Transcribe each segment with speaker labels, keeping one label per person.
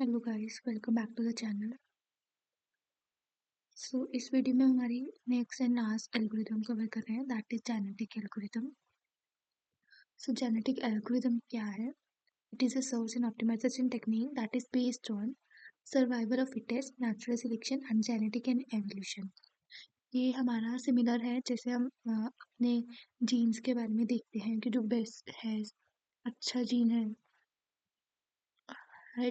Speaker 1: Hello guys, welcome back to the channel. इस video में हमारी next and last algorithm cover कर रहे हैं, that is genetic algorithm. Genetic algorithm क्या है? It is a search and optimisation technique that is based on survival of fittest, natural selection and genetic and evolution. ये हमारा similar है जैसे हम अपने जीन्स के बारे में देखते हैं कि जो बेस्ट है, अच्छा जीन है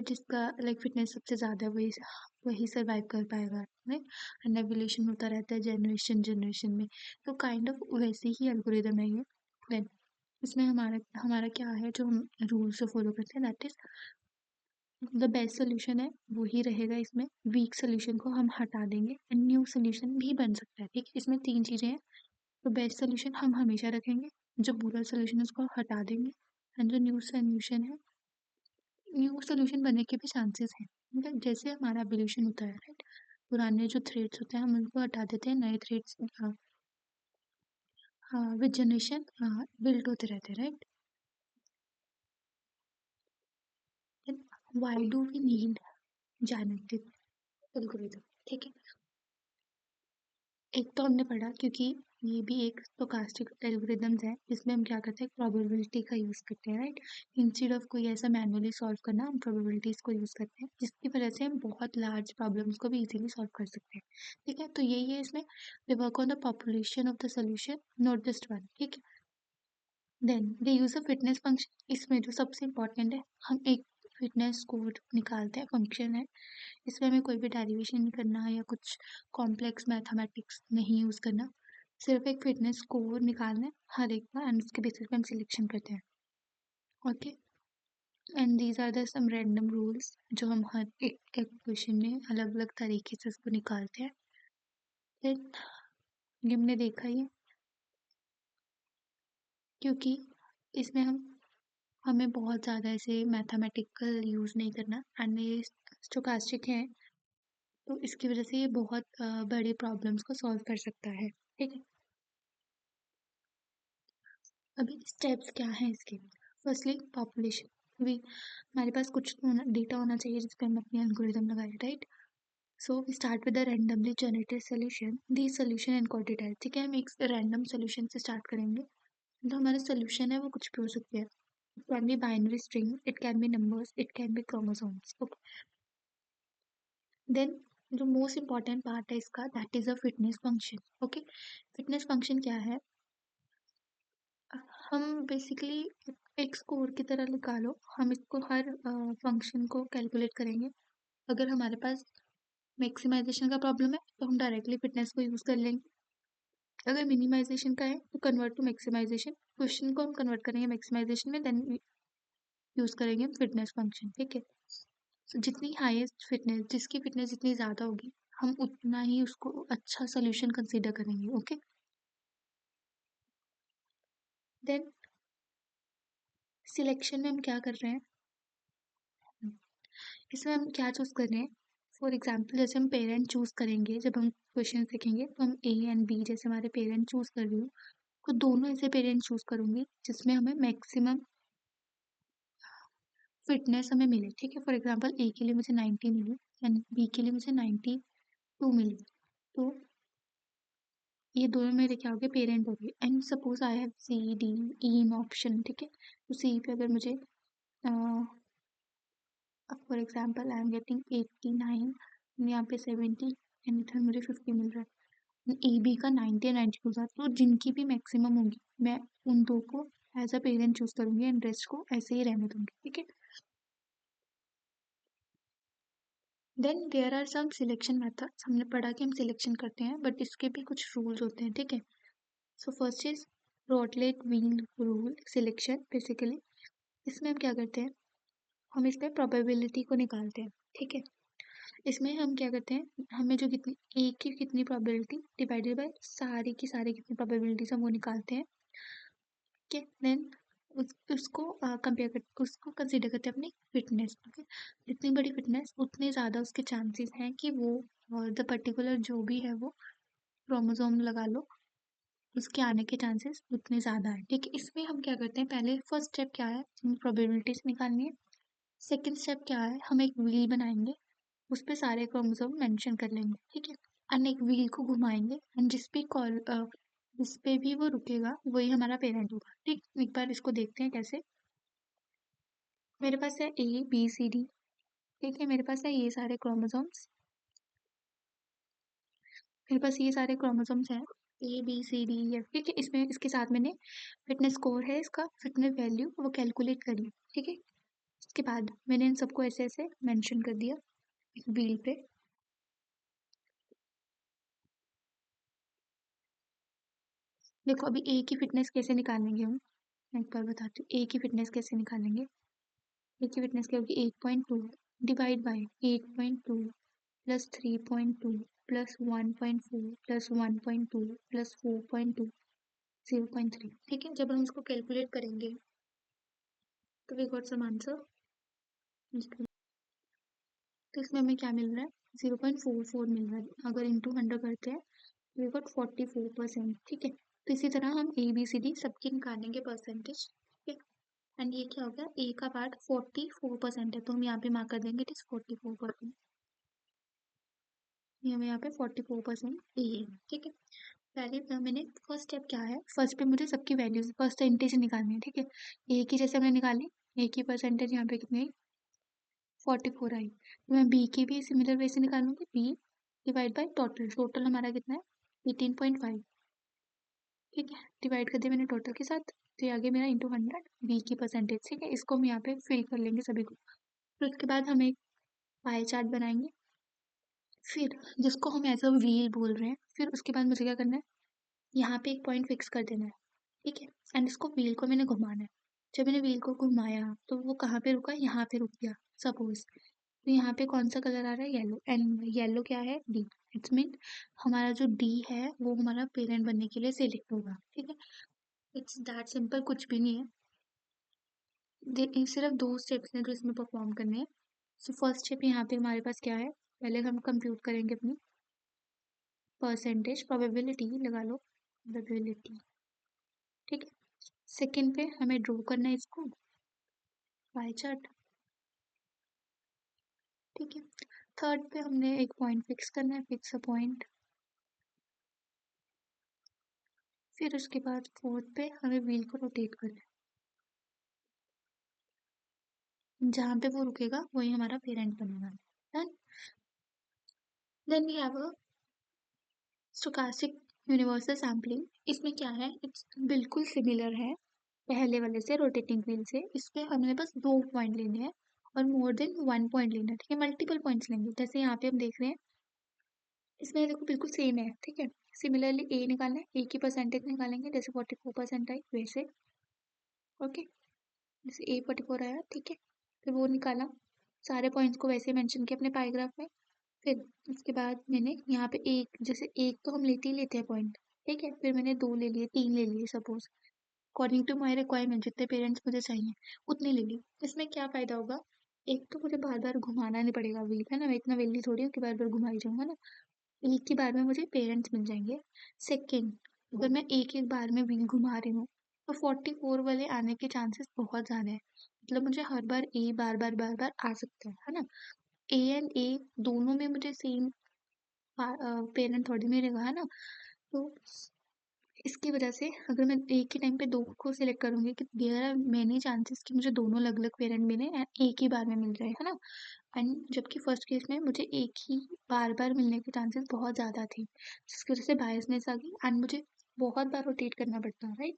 Speaker 1: जिसका लाइक फिटनेस सबसे ज़्यादा है, वही वही सर्वाइव कर पाएगा, राइट। एंड एवोल्यूशन होता रहता है जनरेशन जनरेशन में। तो काइंड ऑफ वैसे ही एल्गोरिदम है ये। देन इसमें हमारा हमारा क्या है जो हम रूल्स जो फॉलो करते हैं, that is the best solution है वो ही रहेगा। इसमें वीक सोल्यूशन को हम हटा देंगे एंड न्यू सोल्यूशन भी बन सकता है, ठीक है। इसमें तीन चीज़ें हैं। तो बेस्ट सोल्यूशन हम हमेशा रखेंगे, जो बुरा सोल्यूशन है उसको हटा देंगे, एंड जो न्यू सोल्यूशन बनने के भी चांसेस हैं। मतलब जैसे हमारा एवोल्यूशन होता है, राइट। पुराने जो थ्रेड्स होते हैं हम उनको हटा देते हैं, नए थ्रेड्स विद जनरेशन बिल्ड होते रहते हैं, right. Why do we need genetic algorithm, ठीक है। एक तो हमने पढ़ा क्योंकि ये भी एक स्टोकास्टिक एल्गोरिदम्स है जिसमें हम क्या करते हैं, प्रोबेबिलिटी का यूज़ करते हैं, राइट। इंस्टेड ऑफ कोई ऐसा मैनुअली सॉल्व करना, हम प्रोबेबिलिटीज को यूज़ करते हैं जिसकी वजह से हम बहुत लार्ज प्रॉब्लम्स को भी इजीली सॉल्व कर सकते हैं, ठीक है। तो यही है इसमें, they work on the population of the solution, not just one, ठीक है। Then they use a fitness function. इसमें जो सबसे इम्पोर्टेंट है, हम एक फिटनेस स्कोर निकालते हैं, फंक्शन है। इसमें हमें कोई भी डेरिवेशन नहीं करना या कुछ कॉम्प्लेक्स मैथमेटिक्स नहीं यूज़ करना, सिर्फ एक फिटनेस स्कोर निकालना है हर एक का, एंड उसके बेसिस पे हम सिलेक्शन करते हैं, okay. And these are the some random rules जो हम हर एक क्वेश्चन में अलग अलग तरीके से उसको निकालते हैं। फिर ये हमने देखा ही है, क्योंकि इसमें हमें बहुत ज़्यादा ऐसे मैथमेटिकल यूज़ नहीं करना, एंड ये स्टोकास्टिक है, तो इसकी वजह से ये बहुत बड़े प्रॉब्लम्स को सॉल्व कर सकता है, ठीक है। अभी स्टेप्स क्या हैं इसके? Firstly population. वी हमारे पास कुछ तो डेटा होना चाहिए जिस पे हम अपनी एल्गोरिदम लगाए, right. So we start with the randomly generated solution, the solution encoded है, ठीक है। हम एक रैंडम सोल्यूशन से स्टार्ट करेंगे। तो हमारा सोल्यूशन है वो कुछ भी हो सकते हैं। It can be binary string, it can be numbers, it can be chromosomes, okay. Then जो मोस्ट इंपॉर्टेंट पार्ट है इसका, that is a fitness function, okay. Fitness function क्या है? हम बेसिकली एक स्कोर की तरह निकालो, हम इसको हर फंक्शन को कैलकुलेट करेंगे। अगर हमारे पास मैक्सिमाइजेशन का प्रॉब्लम है तो हम डायरेक्टली फिटनेस को यूज़ कर लेंगे। अगर मिनिमाइजेशन का है तो कन्वर्ट टू मैक्सिमाइजेशन, क्वेश्चन को हम कन्वर्ट करेंगे मैक्सिमाइजेशन में, देन यूज़ करेंगे हम फिटनेस फंक्शन, ठीक है। So, जितनी हाईएस्ट फिटनेस, जिसकी फिटनेस जितनी ज़्यादा होगी, हम उतना ही उसको अच्छा सोल्यूशन कंसीडर करेंगे, ओके। देन सिलेक्शन में हम क्या कर रहे हैं, इसमें हम क्या चूज़ कर रहे हैं। फॉर एग्जाम्पल जैसे हम पेरेंट चूज़ करेंगे, जब हम क्वेश्चन सीखेंगे तो हम ए एंड बी जैसे हमारे पेरेंट चूज़ कर रही हूँ, तो दोनों ऐसे पेरेंट चूज़ करूँगी जिसमें हमें मैक्सिमम फिटनेस हमें मिले, ठीक है। फॉर एग्जाम्पल ए के लिए मुझे 90 मिली एंड बी के लिए मुझे 92 मिली, तो ये दोनों मेरे क्या हो गए, पेरेंट हो गए। And suppose I have C D E in option, ठीक है। तो सी पे अगर मुझे for example I am getting 89, यहाँ पे 70 एंड इधर मुझे 50 मिल रहा है। ए बी का 90 या 92 था, तो जिनकी भी मैक्सिमम होंगी मैं उन दो को एज अ पेरेंट चूज करूंगी एंड रेस्ट को ऐसे ही रहने दूंगी, ठीक है। Then there are some selection methods, हमने पढ़ा कि हम सिलेक्शन करते हैं, बट इसके भी कुछ रूल्स होते हैं, ठीक है। So first is roulette wheel rule selection. Basically इसमें हम क्या करते हैं, हम इसमें प्रोबेबिलिटी को निकालते हैं, ठीक है। इसमें हम क्या करते हैं, हमें जो कितनी एक की कितनी प्रोबेबिलिटी डिवाइडेड बाय सारी की सारी कितनी प्रोबेबिलिटीज हम वो निकालते हैं, ठीक है। देन उसको कंपेयर करते, उसको कंसीडर करते हैं अपनी फिटनेस, ओके। जितनी बड़ी फिटनेस उतने ज़्यादा उसके चांसेस हैं कि वो द पर्टिकुलर जो भी है वो क्रोमोसोम लगा लो, उसके आने के चांसेस उतने ज़्यादा है, ठीक है। इसमें हम क्या करते हैं, पहले फर्स्ट स्टेप क्या है, प्रोबेबिलिटीज निकालनी है। सेकंड स्टेप क्या है, हम एक व्हील बनाएंगे, उस पे सारे क्रोमोसोम मेंशन कर लेंगे, ठीक है। एंड एक व्हील को घुमाएंगे एंड जिस पे भी वो रुकेगा वही हमारा पेरेंट होगा, ठीक। एक बार इसको देखते हैं कैसे। मेरे पास है ABCD, ठीक है, मेरे पास है ये सारे क्रोमोसोम्स, मेरे पास ये सारे क्रोमोसोम्स हैं ABCDEF, ठीक है। इसमें इसके साथ मैंने फिटनेस स्कोर है, इसका फिटनेस वैल्यू वो कैलकुलेट कर ली, ठीक है। इसके बाद मैंने इन सबको ऐसे ऐसे मेंशन कर दिया एक व्हील पे। देखो अभी ए की फिटनेस कैसे निकालेंगे हम, मैं एक बार बताती हूँ। ए की फिटनेस कैसे निकालेंगे, ए की फिटनेस क्या होगी, 8.2 divide by 8.2 plus 3.2 plus 1.4 plus 1.2 plus 4.2 0.3, ठीक है। जब हम इसको कैलकुलेट करेंगे तो वी गॉट सम आंसर। तो इसमें हमें क्या मिल रहा है, 0.44 मिल रहा है। अगर इंटू 100 करते हैं तो वी गॉट 44%, ठीक है। तो इसी तरह हम ABCD सबकी निकालेंगे परसेंटेज, ठीक है। एंड ये क्या हो गया, ए का पार्ट 44% है, तो हम यहाँ पे मार्क कर देंगे इट इज 44%। ये हमें यहाँ पे 44% ए है, ठीक है। पहले मैंने फर्स्ट स्टेप क्या है, फर्स्ट पे मुझे सबकी वैल्यूज परसेंटेज निकालनी है, ठीक है। ए की जैसे हमने निकाली, ए की परसेंटेज यहाँ पे कितनी आई, 44 आई। तो मैं बी की भी सिमिलर वे से निकालूंगी, B divide by total, total हमारा कितना है 18.5, ठीक है। डिवाइड कर दिया मैंने टोटल के साथ, तो ये आगे मेरा इंटू 100 बी की परसेंटेज, ठीक है। इसको हम यहाँ पे फिल कर लेंगे सभी को। फिर उसके बाद हम एक पाई चार्ट बनाएंगे, फिर जिसको हम एज अ व्हील बोल रहे हैं, फिर उसके बाद मुझे क्या करना है, यहाँ पे एक पॉइंट फिक्स कर देना है, ठीक है। एंड इसको व्हील को मैंने घुमाना है। जब मैंने व्हील को घुमाया तो वो कहाँ पे रुका, यहाँ पे रुक गया सपोज। तो यहाँ पे कौन सा कलर आ रहा है, येलो। एंड येलो क्या है, डी। इट्स मीन हमारा जो डी है वो हमारा पेरेंट बनने के लिए सिलेक्ट होगा, ठीक है। इट्स दैट सिंपल, कुछ भी नहीं है। सिर्फ दो स्टेप्स हैं जो इसमें परफॉर्म करने हैं। सो फर्स्ट स्टेप यहाँ पे हमारे पास क्या है, पहले हम कंप्यूट करेंगे अपनी परसेंटेज, प्रोबेबिलिटी लगा लो, प्रोबेबिलिटी, ठीक है। सेकंड पे हमें ड्रॉ करना है इसको, पाई चार्ट, ठीक है। थर्ड पे हमने एक पॉइंट फिक्स करना है, फिक्स अ पॉइंट। फिर उसके बाद फोर्थ पे हमें व्हील को रोटेट करना है, जहाँ पे वो रुकेगा वही हमारा पेरेंट बनेगा। Then we have a stochastic universal sampling. इसमें क्या है, इट्स बिल्कुल सिमिलर है पहले वाले से, रोटेटिंग व्हील से। इसमें हमने बस 2 पॉइंट लेने हैं और मोर देन 1 पॉइंट लेना है, ठीक है। मल्टीपल पॉइंट्स लेंगे, जैसे यहाँ पे हम देख रहे हैं इसमें देखो बिल्कुल सेम है, ठीक है। सिमिलरली ए निकालना है, ए की परसेंटेज निकालेंगे, जैसे 44% आई वैसे, ओके। जैसे A44 आया, ठीक है। फिर वो निकाला, सारे पॉइंट्स को वैसे मेंशन किया अपने पाइग्राफ में। फिर उसके बाद मैंने यहाँ पे एक, जैसे एक तो हम लेते ही लेते हैं पॉइंट, ठीक है। फिर मैंने 2 ले लिए, 3 ले लिए suppose, according to my requirement, जितने पेरेंट्स मुझे चाहिए उतने ले लिए। इसमें क्या फायदा होगा, एक तो मुझे बार बार घुमाना नहीं पड़ेगा व्हील, है ना। मैं इतना वेली थोड़ी हूँ कि बार बार घुमाई जाऊंगा ना, एक ही बार में मुझे पेरेंट्स मिल जाएंगे। सेकेंड, अगर मैं एक एक बार में व्हील घुमा रही हूँ तो 44 वाले आने के चांसेस बहुत ज्यादा है, मतलब मुझे हर बार ए बार बार आ सकता है ना। ए एंड ए दोनों में मुझे सेम पेरेंट थोड़ी मिलेगा, है ना। तो इसकी वजह से अगर मैं एक ही टाइम पे दो को सिलेक्ट करूंगी कि देयर आर मेनी चांसेस कि मुझे दोनों अलग अलग पेरेंट मिले एंड एक ही बार में मिल जाए, है ना। एंड जबकि फर्स्ट केस में मुझे एक ही बार बार मिलने के चांसेस बहुत ज़्यादा थे, जिसकी वजह से बायसनेस आ गई एंड मुझे बहुत बार रोटेट करना पड़ता है, right.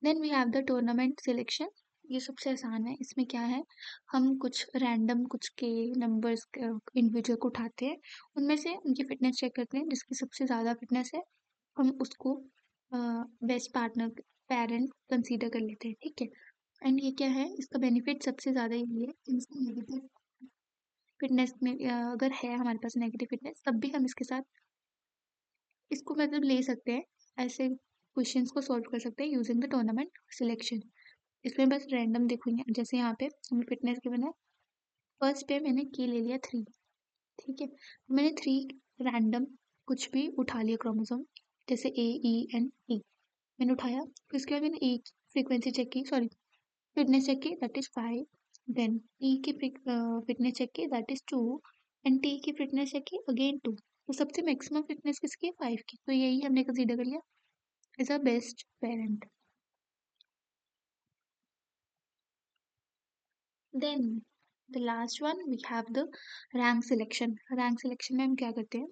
Speaker 1: Then we have the tournament selection. ये सबसे आसान है, इसमें क्या है, हम कुछ रैंडम कुछ के नंबर्स इंडिविजुअल को उठाते हैं, उनमें से उनकी फिटनेस चेक करते हैं, जिसकी सबसे ज़्यादा फिटनेस है हम उसको बेस्ट पार्टनर पेरेंट कंसीडर कर लेते हैं, ठीक है। एंड ये क्या है, इसका बेनिफिट सबसे ज़्यादा ये है कि इसको नेगेटिव फिटनेस में अगर है हमारे पास नेगेटिव फिटनेस, तब भी हम इसके साथ इसको मतलब ले सकते हैं, ऐसे क्वेश्चंस को सॉल्व कर सकते हैं यूजिंग द टूर्नामेंट सिलेक्शन। इसमें बस रैंडम देखूंगे, जैसे यहाँ पे हमें फिटनेस गिवन है, फर्स्ट पे मैंने की ले लिया 3, ठीक है। मैंने 3 रैंडम कुछ भी उठा लिया क्रोमोसोम, जैसे A E N E मैंने उठाया, फिर उसके बाद मैंने एक फ्रीक्वेंसी चेक की, सॉरी fitness check की that is 5, then E की fitness check की that is 2, and T की fitness check की again 2. तो सबसे मैक्सिमम फिटनेस किसकी है? 5 की. तो यही हमने कंसीडर कर लिया as a best parent. Then the last one we have the rank selection. Rank selection में हम क्या करते हैं,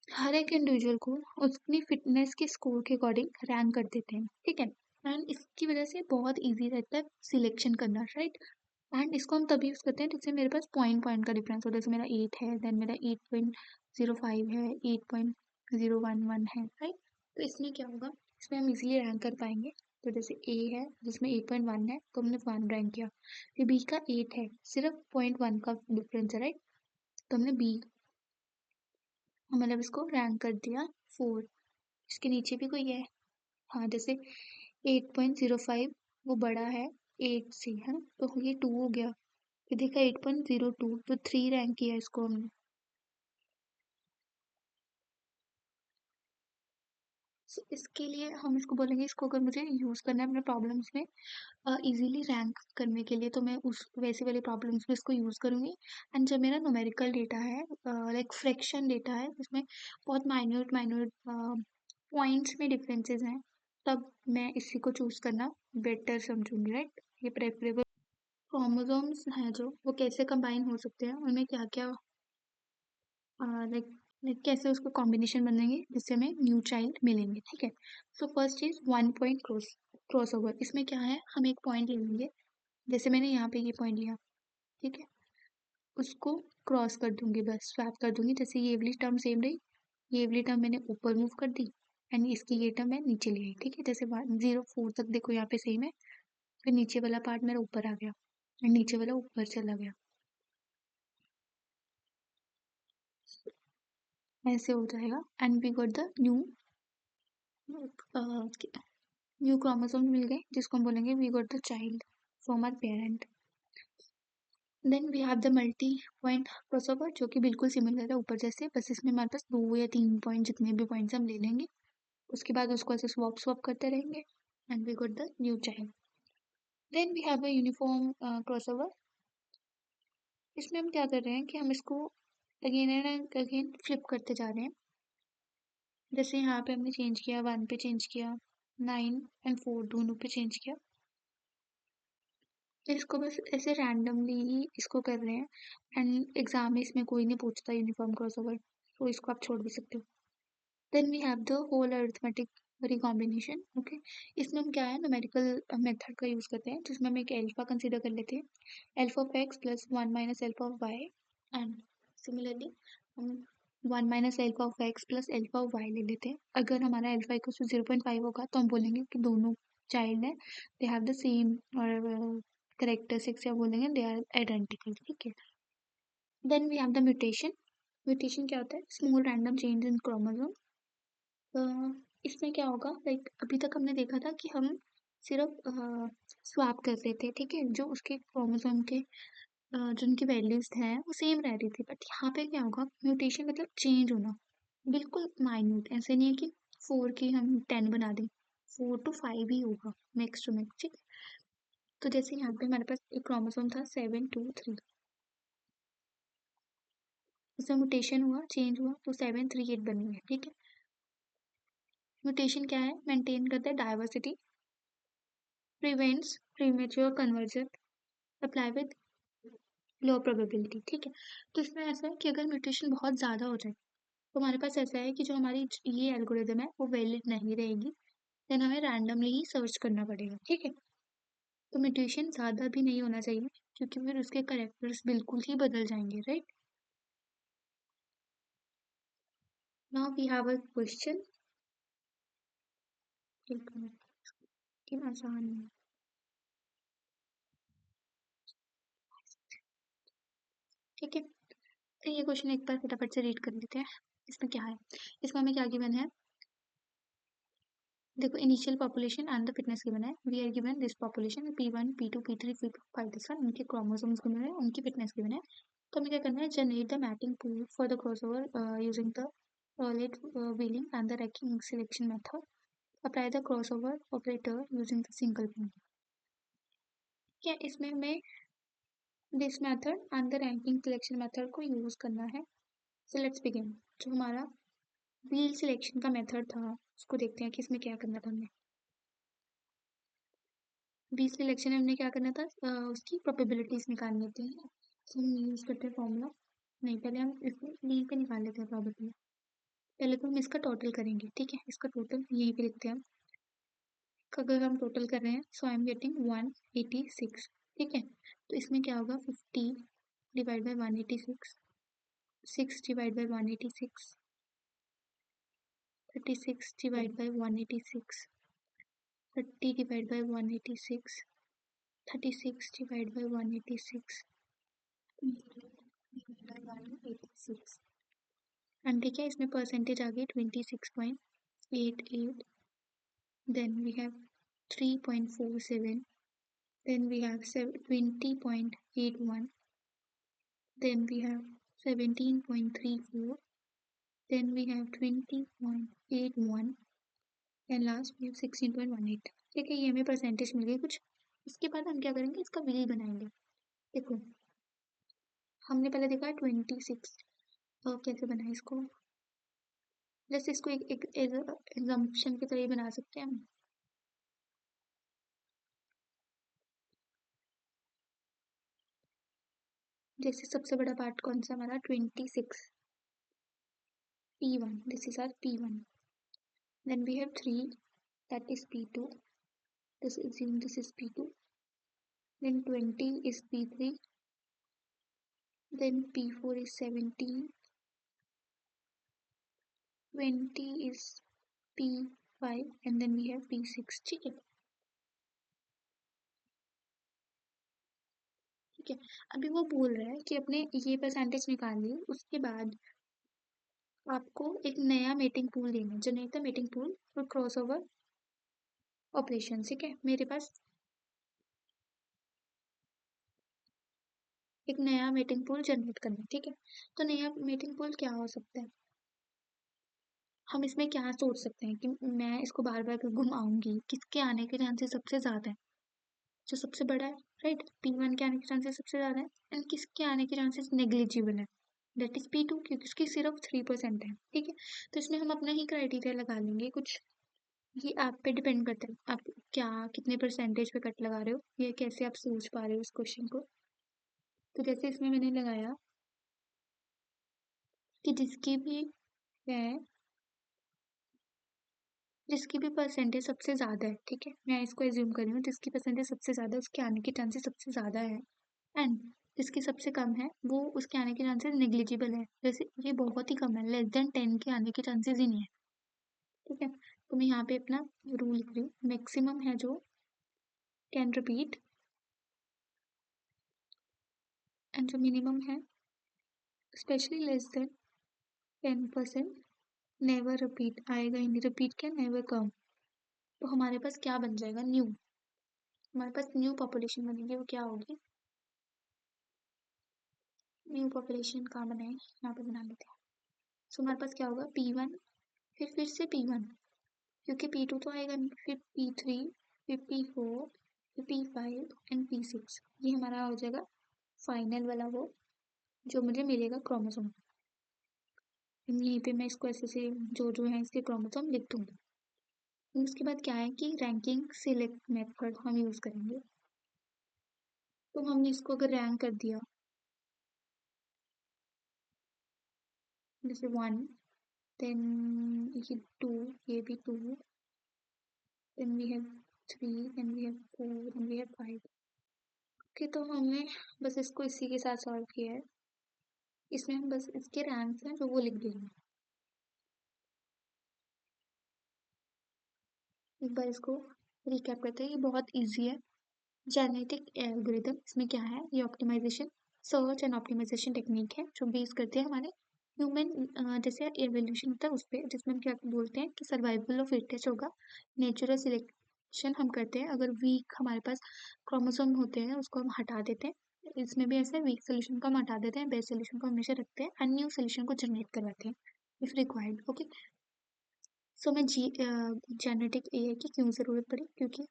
Speaker 1: हर एक इंडिविजुअल को उसकी फिटनेस के स्कोर के अकॉर्डिंग रैंक कर देते हैं, ठीक है. एंड इसकी वजह से बहुत इजी रहता है सिलेक्शन करना, राइट. एंड इसको हम तभी यूज़ करते हैं जैसे मेरे पास पॉइंट पॉइंट का डिफरेंस हो, जैसे मेरा 8 है, देन मेरा 8.05 है, 8.011 है, राइट. तो इसमें क्या होगा, इसमें हम इजीली रैंक कर पाएंगे. तो जैसे ए है जिसमें 8.1 है तो हमने 1 रैंक किया, फिर बी का 8 है, सिर्फ 0.1 का डिफरेंस है, राइट. तो हमने बी, मतलब इसको रैंक कर दिया 4. इसके नीचे भी कोई है, हाँ, जैसे 8.05 वो बड़ा है 8 से, है ना, तो ये 2 हो गया. फिर देखा 8.02, तो 3 रैंक किया इसको हमने. इसके लिए हम इसको बोलेंगे, इसको अगर मुझे यूज़ करना है अपने प्रॉब्लम्स में इजीली रैंक करने के लिए, तो मैं उस वैसे वाले प्रॉब्लम्स में इसको यूज़ करूँगी. एंड जब मेरा न्यूमेरिकल डेटा है, लाइक फ्रैक्शन डेटा है जिसमें बहुत माइन्यूट माइन्यूट पॉइंट्स में डिफरेंसेस हैं, तब मैं इसी को चूज़ करना बेटर समझूंगी, राइट. ये प्रेफरेबल. क्रोमोसोम्स हैं जो वो कैसे कंबाइन हो सकते हैं, उनमें क्या क्या लाइक लाइक कैसे उसको कॉम्बिनेशन बनेंगे जिससे हमें न्यू चाइल्ड मिलेंगे, ठीक है. So first is 1 point cross over. इसमें क्या है, हम एक पॉइंट ले लेंगे, जैसे मैंने यहाँ पे ये पॉइंट लिया, ठीक है, उसको क्रॉस कर दूंगी, बस स्वैप कर दूंगी. जैसे ये वाली टर्म सेम रही, ये वाली टर्म मैंने ऊपर मूव कर दी, एंड इसकी ये टर्म मैं नीचे ले आई, ठीक है. जैसे 0 4 तक देखो यहाँ पे सेम है, फिर नीचे वाला पार्ट मेरा ऊपर आ गया, एंड नीचे वाला ऊपर चला गया, ऐसे हो जाएगा. And we got the new chromosome मिल गए जिसको हम बोलेंगे we got the child from our parent. Then we have the multi point crossover जो कि बिल्कुल सिमिलर है ऊपर जैसे, बस इसमें हमारे पास 2 या 3 पॉइंट जितने भी पॉइंट्स हम ले लेंगे, उसके बाद उसको ऐसे स्वैप स्वैप करते रहेंगे, and we got the new child. Then we have a uniform crossover. इसमें हम क्या कर रहे हैं कि हम इसको अगेन एंड अगेन फ्लिप करते जा रहे हैं. जैसे यहाँ पे हमने चेंज किया, 1 पे चेंज किया, 9 और 4 दोनों पे चेंज किया, फिर इसको बस ऐसे रैंडमली ही इसको कर रहे हैं. एंड एग्जाम में इसमें कोई नहीं पूछता यूनिफॉर्म क्रॉसओवर, तो इसको आप छोड़ भी सकते हो. Then we have the whole arithmetic recombination. Okay, इसमें हम क्या है न्यूमेरिकल मेथड का यूज़ करते हैं, जिसमें हम एक एल्फा कंसीडर कर लेते हैं, alpha of X plus 1 - alpha of Y. And similarly हम 1 - alpha of X plus alpha of Y ले लेते हैं. अगर हमारा एल्फा इक्वल टू 0.5 होगा तो हम बोलेंगे कि दोनों चाइल्ड हैं, दे हैव द सेम और करेक्टरिस्टिक्स, या बोलेंगे दे आर आइडेंटिकल, ठीक है. Then we have the mutation. Mutation क्या होता है, small random change in chromosome. इसमें क्या होगा, लाइक अभी तक हमने देखा था कि हम सिर्फ स्वैप कर रहे थे, ठीक है, जो उसके क्रोमोसोम के जो उनकी वैल्यूज हैं वो सेम रह रही थी. बट यहाँ पे क्या होगा, म्यूटेशन मतलब चेंज होना, बिल्कुल माइन्यूट. ऐसे नहीं है कि 4 की हम 10 बना दें, 4 to 5 ही होगा मैक्स टू मैक्स, ठीक. तो जैसे यहाँ पे हमारे पास एक क्रोमोसोम था 7 2 3, उसमें म्यूटेशन हुआ, चेंज हुआ, तो 7 3 8 बन गया, ठीक है. म्यूटेशन क्या है, मेंटेन करता है diversity, prevents premature conversion, apply with low probability, ठीक है. तो इसमें ऐसा है कि अगर म्यूटेशन बहुत ज़्यादा हो जाए तो हमारे पास ऐसा है कि जो हमारी ये एल्गोरिदम है वो वैलिड नहीं रहेगी, देन हमें रैंडमली ही सर्च करना पड़ेगा, ठीक है. तो म्यूटेशन ज़्यादा भी नहीं होना चाहिए क्योंकि फिर उसके करेक्टर्स बिल्कुल ही बदल जाएंगे, right. Now we have a question. एक मिनट, कि आसान है, ठीक है. तो ये क्वेश्चन एक बार फटाफट से रीड कर लेते हैं. इसमें क्या है, इसमें हमें क्या गिवन है, देखो initial population and the fitness given है. We are given this population P1 P2 P3 P4 this one, उनके क्रोमोसोम्स गिवन है, उनकी फिटनेस गिवन है. तो हमें क्या करना है, generate the mating pool for the crossover using the let wheeling and the ranking selection method. Apply the crossover operator using the single point. क्या इसमें हमें this method and the ranking selection method को use करना है। So let's begin. जो हमारा wheel selection का method था उसको देखते हैं कि इसमें क्या करना था हमें। व्हील सिलेक्शन में हमने क्या करना था, उसकी प्रोबेबिलिटीज निकालनी थी। तो हम यूज करते हैं फॉर्मूला, नहीं पहले हम इसमें यहीं पे निकाल लेते हैं प्रोबेबिलिटी। पहले तो हम इसका टोटल करेंगे, ठीक है, इसका टोटल यहीं पे लिखते हैं हम। अगर हम टोटल कर रहे हैं सो आई एम गेटिंग 186, ठीक है। तो इसमें क्या होगा, 50 divide by 186, 6 divide by 186, 36 divide by 186, 30 divide by 186, 36 divide by 186, 186। And ठीक है, इसमें परसेंटेज आ गई 26.88। Then we have 3.47, then we have 20.81, then we have 17.34, then we have 20.81 and last we have 16.18। ठीक है, ये हमें परसेंटेज मिल गई कुछ। इसके बाद हम क्या करेंगे, इसका व्हील बनाएंगे। देखो हमने पहले देखा 26, और कैसे बनाए इसको, जैसे इसको एक एग्जाम्पशन की तरह ही बना सकते हैं हम। जैसे सबसे बड़ा पार्ट कौन सा हमारा 26, P1, this is our P1, then we have 3, that is P2, this is P2, then 20 is P3, then P4 is 17, 20 is P5 and then we have P6। ठीक है, ठीक है। अभी वो बोल रहा है कि अपने ये परसेंटेज निकालिए, उसके बाद आपको एक नया मेटिंग पूल देना है, generate the mating pool for crossover operation. ठीक है, मेरे पास एक नया मेटिंग पूल जनरेट करना है, ठीक है। तो नया मेटिंग पूल क्या हो सकता है, हम इसमें क्या सोच सकते हैं कि मैं इसको बार बार घुमाऊंगी, किसके आने के चांसेस सबसे ज़्यादा है, जो सबसे बड़ा है, राइट, P1 के आने के चांसेस सबसे ज़्यादा है, एंड किसके आने के चांसेस नेग्लिजिबल है, दैट इज P2, क्योंकि उसकी सिर्फ 3% है, ठीक है। तो इसमें हम अपना ही क्राइटेरिया लगा लेंगे कुछ, ये आप पे डिपेंड करता है आप क्या कितने परसेंटेज पे कट लगा रहे हो, ये कैसे आप सोच पा रहे हो इस क्वेश्चन को। तो जैसे इसमें मैंने लगाया कि जिसकी भी परसेंटेज सबसे ज़्यादा है, ठीक है, मैं इसको एज्यूम कर रही हूँ, जिसकी परसेंटेज सबसे ज़्यादा है उसके आने के चांसेस सबसे ज़्यादा है, एंड जिसकी सबसे कम है वो उसके आने के चांसेस नेग्लिजिबल है, जैसे ये बहुत ही कम है, लेस देन 10 के आने के चांसेस ही नहीं है, ठीक है। तो मैं यहाँ पे अपना रूल लिख रही हूँ, मैक्सिमम है जो कैन रिपीट एंड जो मिनिमम है specially less than 10% never repeat, आएगा ही नहीं, रिपीट क्या, नेवर कम। तो हमारे पास क्या बन जाएगा, न्यू, हमारे पास न्यू पॉपुलेशन बनेगी, वो क्या होगी, न्यू पॉपुलेशन कहाँ बनाए, यहाँ पे बना लेते हैं। सो हमारे पास क्या होगा, P1, फिर से P1, क्योंकि P2 तो आएगा नहीं, फिर P3, फिर P4, फिर P5 एंड P6। ये हमारा हो जाएगा फाइनल वाला वो जो मुझे मिलेगा क्रोमोसोम। यहीं पे मैं इसको ऐसे से जो है इसके क्रोमोसोम लिख दूंगी। उसके बाद क्या है कि रैंकिंग सिलेक्ट मेथड हम यूज़ करेंगे। तो हमने इसको अगर रैंक कर दिया, जैसे 1, देन ये 2, ये भी 2, then we have 3, then we have 4, then we have 5। Okay, तो हमने बस इसको इसी के साथ सॉल्व किया है, इसमें हम बस इसके रैंक्स हैं जो वो लिख देंगे। एक बार इसको रिकैप करते हैं, ये बहुत इजी है। जेनेटिक एल्गोरिथम, इसमें क्या है, ये optimisation search and optimisation technique है जो बेस करते हैं हमारे ह्यूमन जैसे एवोल्यूशन होता है उस पर, जिसमें हम क्या बोलते हैं कि सर्वाइवल ऑफ फिटेस्ट होगा, नेचुरल सिलेक्शन हम करते हैं, अगर वीक हमारे पास क्रोमोसोम होते हैं उसको हम हटा देते हैं, इसमें भी ऐसे वीक सोल्यूशन को हम हटा देते हैं, बेस्ट सोल्यूशन को हमेशा रखते हैं, एंड न्यू सोल्यूशन को जनरेट करवाते हैं इफ रिक्वायर्ड। ओके, सो मैं जेनेटिक ए की क्यों ज़रूरत पड़ी, क्योंकि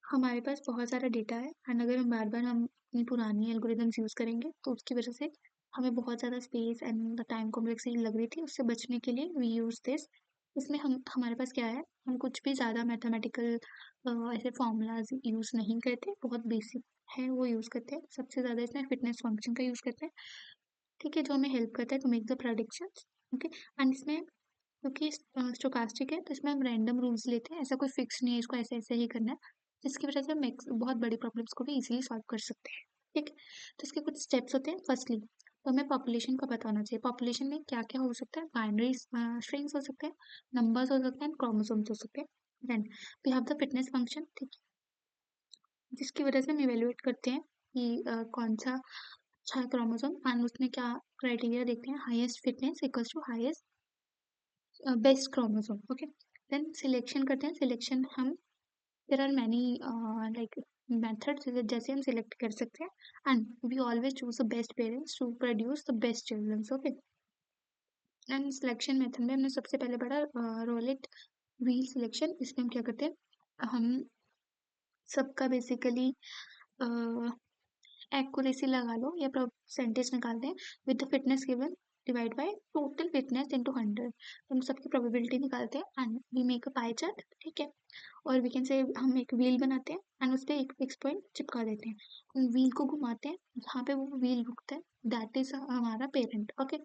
Speaker 1: हमारे पास बहुत सारा डेटा है एंड अगर हम बार-बार हम अपनी पुरानी एल्गोरिदम्स यूज़ करेंगे, तो उसकी वजह से हमें बहुत ज़्यादा space and the time complexity लग रही थी, उससे बचने के लिए वी यूज़ दिस। इसमें हम हमारे पास क्या है, हम कुछ भी ज़्यादा मैथमेटिकल ऐसे फ़ॉर्मूलाज़ यूज़ नहीं करते, बहुत बेसिक है वो यूज़ करते हैं। सबसे ज़्यादा इसमें फिटनेस फंक्शन का यूज़ करते हैं, ठीक है? जो हमें हेल्प करता है to make the predictions, okay? And इसमें क्योंकि स्टोकास्टिक है, तो इसमें हम रैंडम रूल्स लेते हैं, ऐसा कोई फिक्स नहीं है, इसको ऐसे-ऐसे ही करना है, जिसकी वजह से हम बहुत बड़ी प्रॉब्लम्स को भी ईज़िली सॉल्व कर सकते हैं, ठीक है? तो इसके कुछ स्टेप्स होते हैं, फर्स्टली तो हमें पॉपुलेशन का पता होना चाहिए, पॉपुलेशन में क्या-क्या हो सकता है, बाइनरी स्ट्रिंग्स हो सकते हैं, नंबर्स हो सकते हैं, क्रोमोसोम्स हो सकते हैं, then we have the fitness function, ठीक है? जिसकी वजह से हम इवैल्यूएट करते हैं कि कौन-सा अच्छा है क्रोमोसोम एंड उसमें क्या क्राइटेरिया देखते हैं, highest fitness equals to highest best chromosome, okay? Then selection करते हैं, सिलेक्शन हम there are many like methods जैसे हम सिलेक्ट कर सकते हैं and we always choose the best parents to produce the best childrens, okay? And selection method में हमने सबसे पहले पढ़ा रोलेट व्हील सिलेक्शन। इसमें हम क्या करते हैं, हम सबका बेसिकली एक्यूरेसी लगा लो या परसेंटेज निकालते हैं with the fitness given divide by total fitness into 100। हम सबकी प्रोबेबिलिटी निकालते हैं and we make a pie chart, ठीक है? और वी कैन से हम एक व्हील बनाते हैं एंड उस पे एक फिक्स पॉइंट चिपका देते हैं, हम व्हील को घुमाते हैं, जहाँ पे वो व्हील रुकता है दैट इज हमारा पेरेंट, ओके?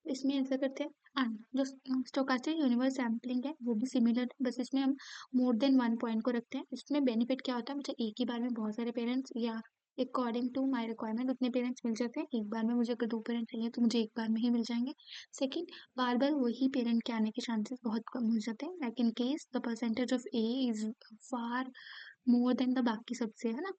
Speaker 1: इसमें ऐसा करते हैं एंड जो स्टोकास्टिक यूनिवर्स सैम्पलिंग है वो भी सिमिलर है, बस इसमें हम मोर देन वन पॉइंट को रखते हैं। इसमें बेनिफिट क्या होता है, मुझे एक ही बार में बहुत सारे पेरेंट्स या अकॉर्डिंग टू माय रिक्वायरमेंट उतने पेरेंट्स मिल जाते हैं। एक बार में मुझे अगर 2 पेरेंट चाहिए तो मुझे एक बार में ही मिल जाएँगे। सेकंड, बार-बार वही पेरेंट के आने के चांसेस बहुत कम हो जाते हैं, like in case the percentage of A is far more than the बाकी सबसे, है ना?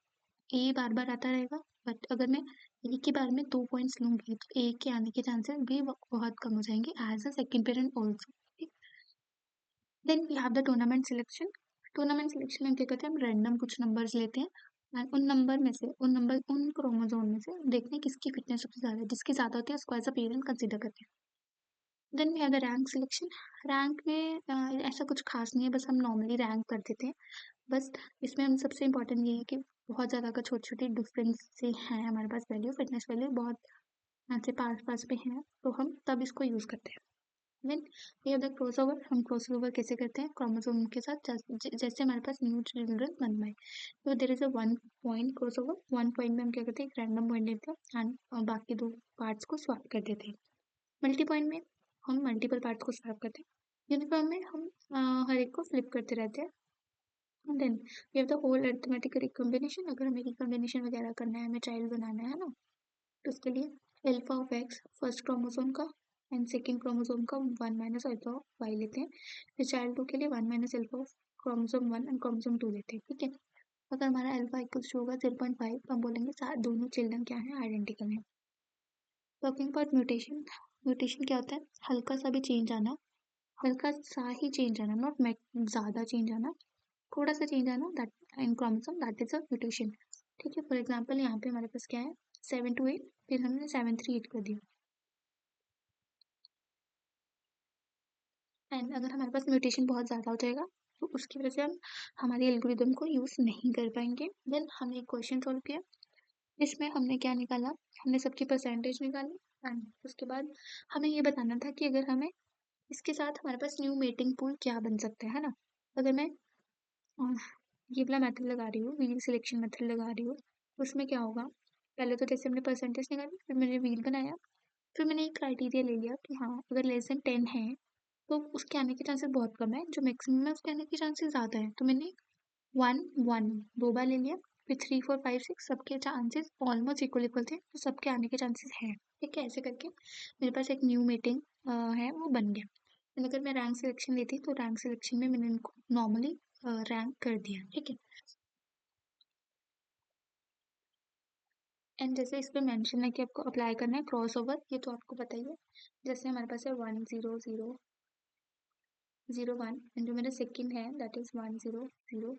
Speaker 1: ए बार-बार आता रहेगा, बट अगर मैं एक ही बार में 2 पॉइंट्स लूँगी तो ए के आने के चांसेस भी बहुत कम हो जाएँगे as a second parent also, ठीक। Then we have the tournament selection. Tournament selection में क्या करते हैं, हम रैंडम कुछ नंबर्स लेते हैं एंड उन क्रोमोसोम में से देखते हैं किसकी फिटनेस सबसे ज़्यादा है, जिसकी ज़्यादा होती है उसको एज़ अ पेरेंट कंसीडर करते हैं। Then we have the rank selection. Rank में ऐसा कुछ खास नहीं है, बस हम नॉर्मली रैंक कर देते हैं। बस इसमें हम सबसे इम्पोर्टेंट ये है कि बहुत ज़्यादा अगर छोटी-छोटी डिफरेंस से हैं हमारे पास वैल्यू, फिटनेस वैल्यू बहुत ऐसे पास-पास पे हैं, तो हम तब इसको यूज़ करते हैं। Then we have the crossover. हम क्रॉसओवर कैसे करते हैं, क्रोमोसोम के साथ जैसे हमारे पास न्यू चिल्ड्रन बन गए, तो there is a one point crossover. One point में हम क्या करते हैं, एक रैंडम पॉइंट लेते हैं एंड बाकी 2 पार्ट्स को स्वैप कर देते हैं। मल्टी पॉइंट में हम मल्टीपल पार्ट्स को स्वैप करते हैं। यूनिफॉर्म में हम हर एक को फ्लिप करते रहते हैं। Then we have the whole arithmetic recombination. अगर हमें रिकॉम्बिनेशन वगैरह करना है, हमें चाइल्ड बनाना है ना, तो उसके लिए alpha of x first chromosome का एंड सेकंड क्रोमोसोम का 1 माइनस अल्फा ऑफ वाई लेते हैं। फिर चाइल्ड 2 के लिए 1 minus alpha of chromosome 1 and chromosome 2 लेते हैं, ठीक है? अगर हमारा अल्फा इक्वल्स टू होगा 0.5 तो हम बोलेंगे दोनों चिल्ड्रन क्या हैं, आइडेंटिकल हैं। Talking about mutation. म्यूटेशन क्या होता है, हल्का सा भी चेंज आना, हल्का सा ही चेंज आना, नॉट मैक ज़्यादा चेंज आना, थोड़ा सा चेंज आना, that in chromosome that is a mutation, ठीक है? फॉर एग्जांपल यहाँ पे हमारे पास क्या है, 7 to 8, फिर हमने 7 3 8 कर दिया एंड अगर हमारे पास म्यूटेशन बहुत ज़्यादा हो जाएगा तो उसकी वजह से हम हमारे एल्गोरिदम को यूज़ नहीं कर पाएंगे। देन हमने एक क्वेश्चन सॉल्व किया, इसमें हमने क्या निकाला, हमने सबकी परसेंटेज निकाली एंड उसके बाद हमें ये बताना था कि अगर हमें इसके साथ हमारे पास न्यू मेटिंग पूल क्या बन सकता है ना? अगर मैं अ, ये वाला मेथड लगा रही हूँ, व्हील सिलेक्शन मेथड लगा रही हूँ, तो उसमें क्या होगा, पहले तो जैसे हमने परसेंटेज निकाली, फिर मैंने व्हील बनाया, फिर मैंने एक क्राइटेरिया ले लिया कि हाँ, अगर लेस देन 10 है, तो उसके आने के चांसेस बहुत कम है, जो मैक्सिमम है उसके आने के चांसेस ज़्यादा है। तो मैंने 1 1 2 बार ले लिया, फिर 3 4 5 6 सबके चांसेस ऑलमोस्ट इक्वल इक्वल थे, तो सबके आने के चांसेस हैं। ठीक है? ऐसे करके मेरे पास एक न्यू मीटिंग है वो बन गया। एंड अगर मैं रैंक सिलेक्शन लेती तो रैंक सिलेक्शन में मैंने इनको नॉर्मली रैंक कर दिया। ठीक है? एंड जैसे इस पे मेंशन है कि आपको अप्लाई करना है क्रॉसओवर, ये तो आपको पता ही है। जैसे हमारे पास है 1 0 0 0 1 एंड जो मेरा सेकंड है दैट इज़ 1 0 0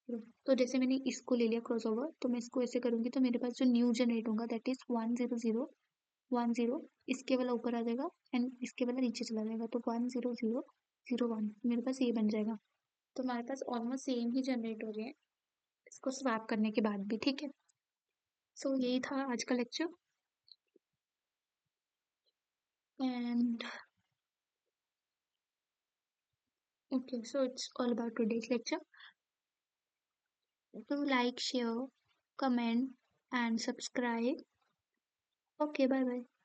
Speaker 1: 0। तो जैसे मैंने इसको ले लिया क्रॉसओवर, तो मैं इसको ऐसे करूँगी तो मेरे पास जो न्यू जनरेट होगा दैट इज़ 1 0 0 1 0, इसके वाला ऊपर आ जाएगा एंड इसके वाला नीचे चला जाएगा, तो 1 0 0 0 1 मेरे पास ये बन जाएगा। तो हमारे पास ऑलमोस्ट सेम ही जनरेट हो रहे हैं इसको स्वैप करने के बाद भी, ठीक है। सो यही था आज का lecture and okay, so it's all about today's lecture. Do like, share, comment, and subscribe. Okay, bye bye.